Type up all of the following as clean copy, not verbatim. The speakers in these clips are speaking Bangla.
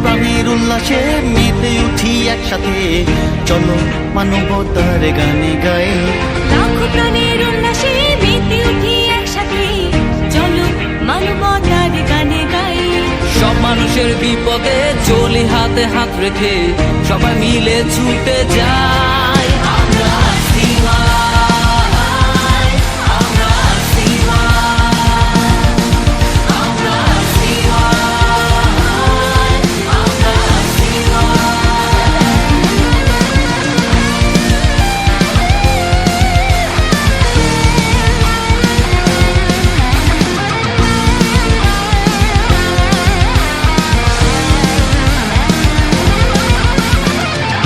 প্রাণের উল্লাসে মেতে উঠি একসাথে, চলো মানবতার গানে গাই। লাখো প্রাণের উল্লাসে মেতে উঠি একসাথে, চলো মানবতার গানে গাই। সব মানুষের বিপদে চলি হাতে হাত রেখে, সবাই মিলে ছুটে যাই। আমরা সিওয়াই, আমরা সিওয়াই, আমরা সিওয়াই, আমরা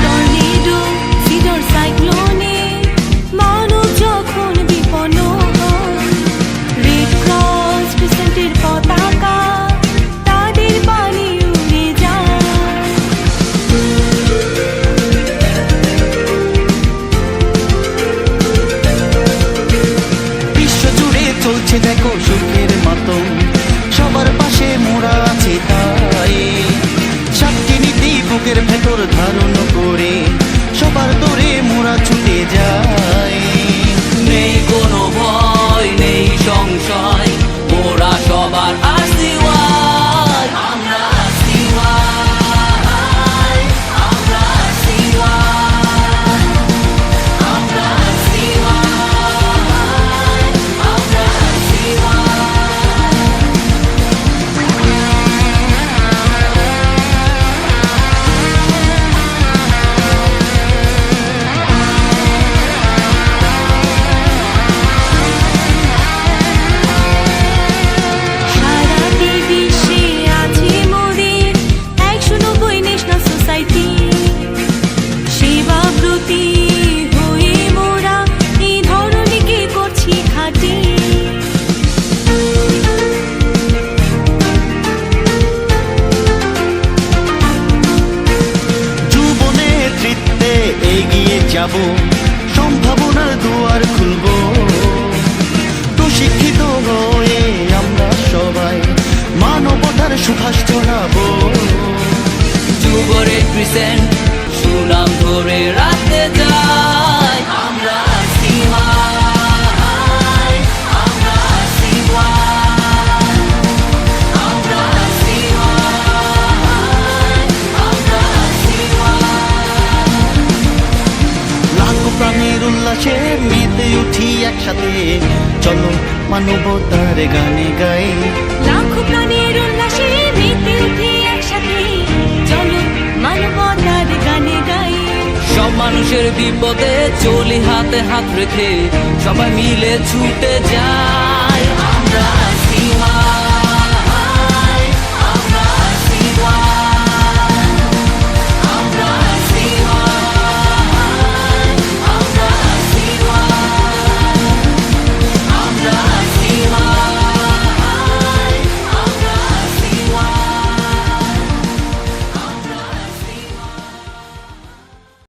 টর্নেডো, সিডর, সাইক্লোনে মানব যখন বিপন্ন হয়, রেড ক্রস ক্রিসেন্টের পতাকা তাদের পানে উড়ে যায়। বিশ্বজুড়ে চলছে দেখো সুখের মাতম, সবার পাশে মোরা আছে তাই। সাতটি নীতি বুকের ভেতর ধারণ করে, সবার দরে মোরা ছুটে যাই। নেই কোনো ভয়, নেই সংশয়, ওরা সবার আশীর্বাদ। আমরা সিওয়াই, আমরা সিওয়াই, আমরা সিওয়াই, আমরা সারাটি বিশ্বে আছে মোদের 190 ন্যাশনাল সোসাইটি, সেবাব্রতী হয়ে মোরা এই ধরনীকে করছি খাঁটি। যুব নেতৃত্বে এগিয়ে যাব, সম্ভাবনার দুয়ার খুলব। তো শিক্ষিত হয়ে আমরা সবাই মানবতার সুভাষ ছড়াবো। যুব রেড ক্রিসেন্ট সুনাম ধরে রাখতে যাই। আমরা সিওয়াই, আমরা সিওয়াই, আমরা সিওয়াই, আমরা সিওয়াই। লাখো প্রাণের উল্লাসে মেতে উঠি একসাথে, চলো মানবতার গানে গাই। লাখো প্রাণের উল্লাসে মেতে উঠি একসাথে, চলো মানবতার গানে গাই। সব মানুষের বিপদে চলি হাতে হাত রেখে, সবাই মিলে ছুটে যাই। আমরা সিওয়াই।